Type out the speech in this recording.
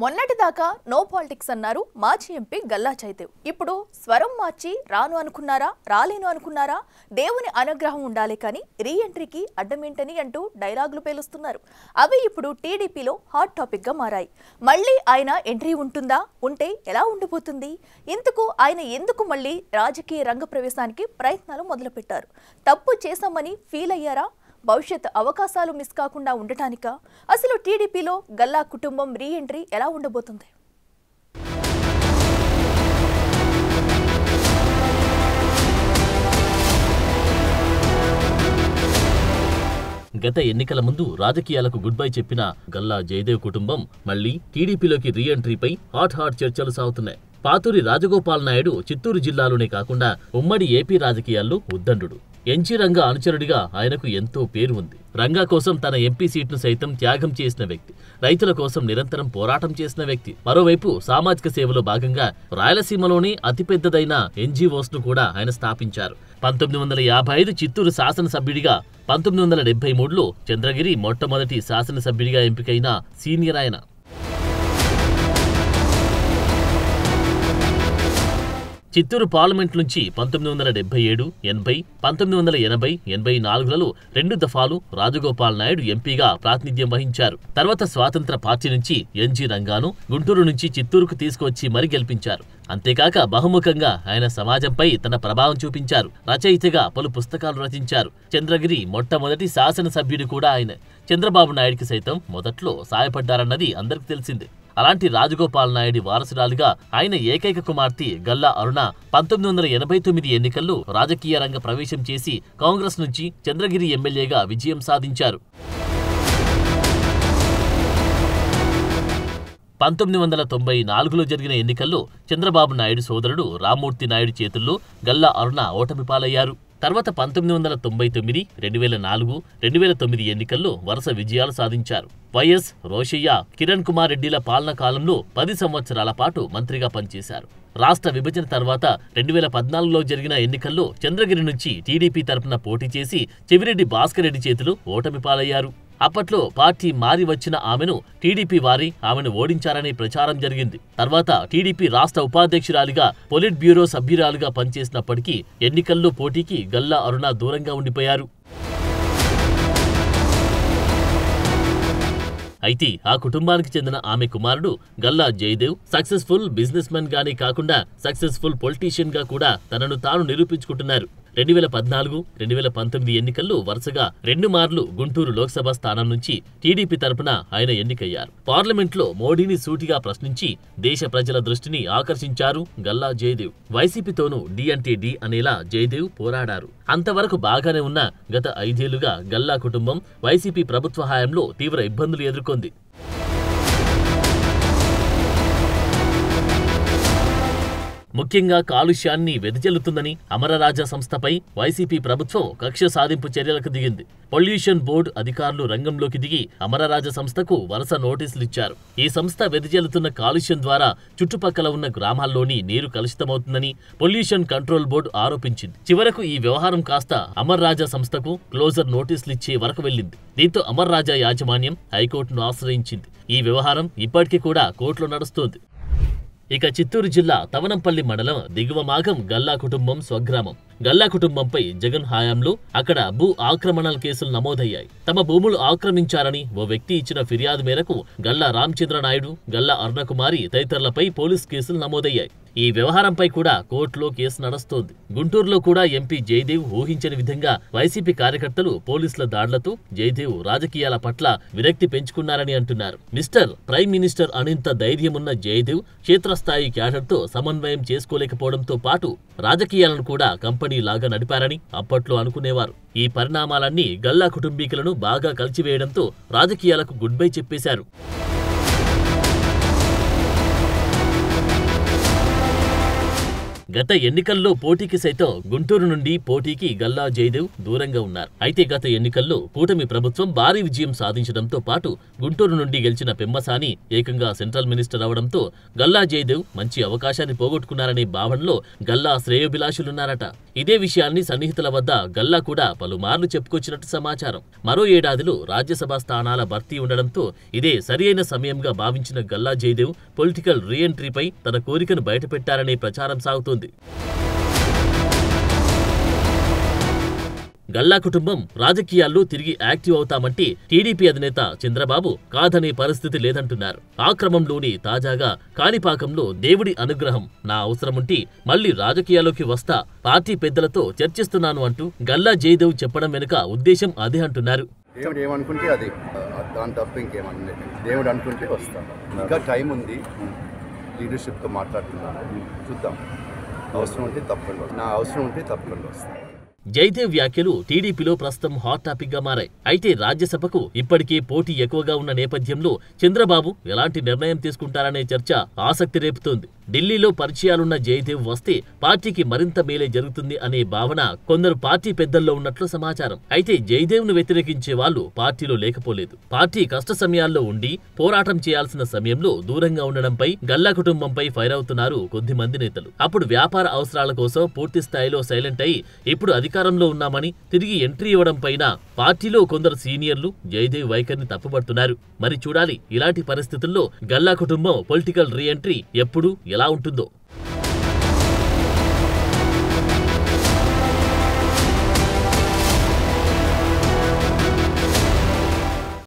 మొన్నటిదాకా no politics అన్నారు మాజీ ఎంపీ గల్లా జయదేవ్. ఇప్పుడు స్వరం మార్చి రాను అనుకున్నారా, రాలేను అనుకున్నారా, దేవుని అనుగ్రహం ఉండాలి కానీ రీ ఎంట్రీకి అడ్డమేంటని అంటూ డైలాగులు పేలుస్తున్నారు. అవి ఇప్పుడు టీడీపీలో హాట్ టాపిక్ గా మారాయి. మళ్ళీ ఆయన ఎంట్రీ ఉంటుందా, ఉంటే ఎలా ఉండిపోతుంది, ఇందుకు ఆయన ఎందుకు మళ్ళీ రాజకీయ రంగ ప్రవేశానికి ప్రయత్నాలు మొదలుపెట్టారు? తప్పు చేశామని ఫీల్ అయ్యారా? భవిష్యత్ అవకాశాలు మిస్ కాకుండా ఉండటానికా? అసలు టీడీపీలో గల్లా కుటుంబం రీ ఎంట్రీ ఎలా ఉండబోతుంది? గత ఎన్నికల ముందు రాజకీయాలకు గుడ్ బై చెప్పిన గల్లా జయదేవ్ కుటుంబం మళ్లీ టీడీపీలోకి రీ ఎంట్రీపై హాట్ చర్చలు సాగుతున్నాయి. పాతూరి రాజగోపాల్ నాయుడు చిత్తూరు జిల్లాలోనే కాకుండా ఉమ్మడి ఏపీ రాజకీయాల్లో ఉద్దండు. ఎన్జీ రంగా అనుచరుడిగా ఆయనకు ఎంతో పేరు ఉంది. రంగా కోసం తన ఎంపీ సీట్ను సైతం త్యాగం చేసిన వ్యక్తి, రైతుల కోసం నిరంతరం పోరాటం చేసిన వ్యక్తి. మరోవైపు సామాజిక సేవలో భాగంగా రాయలసీమలోని అతిపెద్దదైన ఎన్జీఓస్ ను కూడా ఆయన స్థాపించారు. 1955 చిత్తూరు శాసనసభ్యుడిగా, 1973లో చంద్రగిరి మొట్టమొదటి శాసనసభ్యుడిగా ఎంపికైన సీనియర్ ఆయన. చిత్తూరు పార్లమెంట్ నుంచి 1977, 80, 1980, 84లలో 2 దఫాలు రాజగోపాల్ నాయుడు ఎంపీగా ప్రాతినిధ్యం వహించారు. తర్వాత స్వాతంత్ర పార్టీ నుంచి ఎన్జీ రంగాను గుంటూరు నుంచి చిత్తూరుకు తీసుకువచ్చి మరీ గెలిపించారు. అంతేకాక బహుముఖంగా ఆయన సమాజంపై తన ప్రభావం చూపించారు. రచయితగా పలు పుస్తకాలు రచించారు. చంద్రగిరి మొట్టమొదటి శాసనసభ్యుడు కూడా ఆయన. చంద్రబాబు నాయుడికి సైతం మొదట్లో సాయపడ్డారన్నది అందరికీ తెలిసిందే. అలాంటి రాజగోపాల్ నాయుడి వారసురాలిగా ఆయన ఏకైక కుమార్తె గల్లా అరుణ 1989 ఎన్నికల్లో రాజకీయ రంగ ప్రవేశం చేసి కాంగ్రెస్ నుంచి చంద్రగిరి ఎమ్మెల్యేగా విజయం సాధించారు. 1994లో జరిగిన ఎన్నికల్లో చంద్రబాబు నాయుడు సోదరుడు రామ్మూర్తి నాయుడు చేతుల్లో గల్లా అరుణ ఓటమి పాలయ్యారు. తర్వాత 1999, 2004, 2009 ఎన్నికల్లో వరుస విజయాలు సాధించారు. వైఎస్, రోషయ్య, కిరణ్ కుమార్ రెడ్డిల పాలన కాలంలో 10 సంవత్సరాల పాటు మంత్రిగా పనిచేశారు. రాష్ట్ర విభజన తర్వాత 2014లో జరిగిన ఎన్నికల్లో చంద్రగిరి నుంచి టీడీపీ తరపున పోటీ చేసి చెవిరెడ్డి భాస్కర్ రెడ్డి చేతులు ఓటమి పాలయ్యారు. అప్పట్లో పార్టీ మారి వచ్చిన ఆమెను టీడీపీ వారి ఆమెను ఓడించారనే ప్రచారం జరిగింది. తర్వాత టీడీపీ రాష్ట్ర ఉపాధ్యక్షురాలిగా, పొలిట్ బ్యూరో సభ్యురాలుగా పనిచేసినప్పటికీ ఎన్నికల్లో పోటీకి గల్లా అరుణ దూరంగా ఉండిపోయారు. అయితే ఆ కుటుంబానికి చెందిన ఆమె కుమారుడు Galla Jayadev successful business men గానే కాకుండా సక్సెస్ఫుల్ పొలిటీషియన్ గా కూడా తనను తాను నిరూపించుకుంటున్నారు. 2014, 2019 ఎన్నికల్లో వరుసగా 2 మార్లు గుంటూరు లోక్సభ స్థానం నుంచి టీడీపీ తరపున ఆయన ఎన్నికయ్యారు. పార్లమెంట్లో మోడీని సూటిగా ప్రశ్నించి దేశ ప్రజల దృష్టిని ఆకర్షించారు గల్లా జయదేవ్. వైసీపీతోనూ డి అంటే డి అనేలా జయదేవ్ పోరాడారు. అంతవరకు బాగానే ఉన్న గత 5 ఏళ్లుగా గల్లా కుటుంబం వైసీపీ ప్రభుత్వ హయాంలో తీవ్ర ఇబ్బందులు ఎదుర్కొంది. ముఖ్యంగా కాలుష్యాన్ని వెదజల్లుతుందని అమరరాజా సంస్థపై వైసీపీ ప్రభుత్వం కక్ష సాధింపు చర్యలకు దిగింది. పొల్యూషన్ బోర్డు అధికారులు రంగంలోకి దిగి అమరరాజా సంస్థకు వరుస నోటీసులిచ్చారు. ఈ సంస్థ వెదజల్లుతున్న కాలుష్యం ద్వారా చుట్టుపక్కల ఉన్న గ్రామాల్లోని నీరు కలుషితమవుతుందని పొల్యూషన్ కంట్రోల్ బోర్డు ఆరోపించింది. చివరకు ఈ వ్యవహారం కాస్త అమర్రాజా సంస్థకు క్లోజర్ నోటీసులిచ్చే వరకు వెళ్లింది. దీంతో అమర్రాజా యాజమాన్యం హైకోర్టును ఆశ్రయించింది. ఈ వ్యవహారం ఇప్పటికీ కూడా కోర్టులో నడుస్తోంది. ఇక చిత్తూరు జిల్లా తవనంపల్లి మండలం దిగువ మాగం గల్లా కుటుంబం స్వగ్రామం. గల్లా కుటుంబంపై జగన్ హయాంలో అక్కడ భూ ఆక్రమణల కేసులు నమోదయ్యాయి. తమ భూములు ఆక్రమించారని ఓ వ్యక్తి ఇచ్చిన ఫిర్యాదు మేరకు గల్లా రామచంద్ర నాయుడు, గల్లా అరుణకుమారి తదితరులపై పోలీస్ కేసులు నమోదయ్యాయి. ఈ వ్యవహారంపై కూడా కోర్టులో కేసు నడుస్తోంది. గుంటూరులో కూడా ఎంపీ జయదేవ్ ఊహించని విధంగా వైసీపీ కార్యకర్తలు పోలీసుల దాడులతో జయదేవ్ రాజకీయాల పట్ల విరక్తి పెంచుకున్నారని అంటున్నారు. మిస్టర్ ప్రైమ్ మినిస్టర్ అనేంత ధైర్యమున్న జయదేవ్ క్షేత్రస్థాయి క్యాడర్తో సమన్వయం చేసుకోలేకపోవడంతో పాటు రాజకీయాలను కూడా కంపెనీ లాగా నడిపారని అప్పట్లో అనుకునేవారు. ఈ పరిణామాలన్నీ గల్లా కుటుంబీకులను బాగా కలిచివేయడంతో రాజకీయాలకు గుడ్ బై చెప్పేశారు. గత ఎన్నికల్లో పోటీకి సైతం గుంటూరు నుండి పోటీకి గల్లా జయదేవ్ దూరంగా ఉన్నారు. అయితే గత ఎన్నికల్లో కూటమి ప్రభుత్వం భారీ విజయం సాధించడంతో పాటు గుంటూరు నుండి గెలిచిన పెమ్మసాని ఏకంగా సెంట్రల్ మినిస్టర్ అవడంతో గల్లా జయదేవ్ మంచి అవకాశాన్ని పోగొట్టుకున్నారనే భావనలో గల్లా శ్రేయోభిలాషులున్నారట. ఇదే విషయాన్ని సన్నిహితుల వద్ద గల్లా కూడా పలుమార్లు చెప్పుకొచ్చినట్టు సమాచారం. మరో ఏడాదిలో రాజ్యసభ స్థానాల భర్తీ ఉండడంతో ఇదే సరియైన సమయంగా భావించిన గల్లా జయదేవ్ పొలిటికల్ రీఎంట్రీపై తన కోరికను బయటపెట్టారనే ప్రచారం సాగుతోంది. గల్లా కుటుంబం రాజకీయాల్లో తిరిగి యాక్టివ్ అవుతామంటే టీడీపీ అధినేత చంద్రబాబు కాదనే పరిస్థితి లేదంటున్నారు. ఆ క్రమంలోనే తాజాగా కాణిపాకంలో దేవుడి అనుగ్రహం నా అవసరముంటే మళ్లీ రాజకీయాల్లోకి వస్తా, పార్టీ పెద్దలతో చర్చిస్తున్నాను అంటూ గల్లా జయదేవ్ చెప్పడం వెనుక ఉద్దేశం అదే అంటున్నారు. దేవుడు ఏమనుకుంటే అది, దాని తప్ప ఇంకేమన్నా దేవుడు అనుకుంటే వస్తాను. ఇంకా టైం ఉంది, లీడర్షిప్తో మాట్లాడుతున్నాను, చూద్దాం. అవసరం ఉంటే తప్పకుండా, నా అవసరం ఉంటే తప్పకుండా వస్తాను. జయదేవ్ వ్యాఖ్యలు టీడీపీలో ప్రస్తుతం హాట్ టాపిక్ గా మారాయి. అయితే రాజ్యసభకు ఇప్పటికే పోటీ ఎక్కువగా ఉన్న నేపథ్యంలో చంద్రబాబు ఎలాంటి నిర్ణయం తీసుకుంటారనే చర్చ ఆసక్తి రేపుతోంది. ఢిల్లీలో పరిచయాలున్న జయదేవ్ వస్తే పార్టీకి మరింత మేలే జరుగుతుంది అనే భావన కొందరు పార్టీ పెద్దల్లో ఉన్నట్లు సమాచారం. అయితే జయదేవ్ ను వ్యతిరేకించే వాళ్లు పార్టీలో లేకపోలేదు. పార్టీ కష్ట సమయాల్లో ఉండి పోరాటం చేయాల్సిన సమయంలో దూరంగా ఉండడంపై గల్లా కుటుంబంపై ఫైర్ అవుతున్నారు కొద్దిమంది నేతలు. అప్పుడు వ్యాపార అవసరాల కోసం పూర్తి స్థాయిలో సైలెంట్ అయి ఇప్పుడు అధికారంలో ఉన్నామని తిరిగి ఎంట్రీ ఇవ్వడం పైన పార్టీలో కొందరు సీనియర్లు జయదేవ్ వైఖరిని తప్పుపడుతున్నారు. మరి చూడాలి ఇలాంటి పరిస్థితుల్లో గల్లా కుటుంబం పొలిటికల్ రీఎంట్రీ ఎప్పుడు ఎలా ఉంటుందో.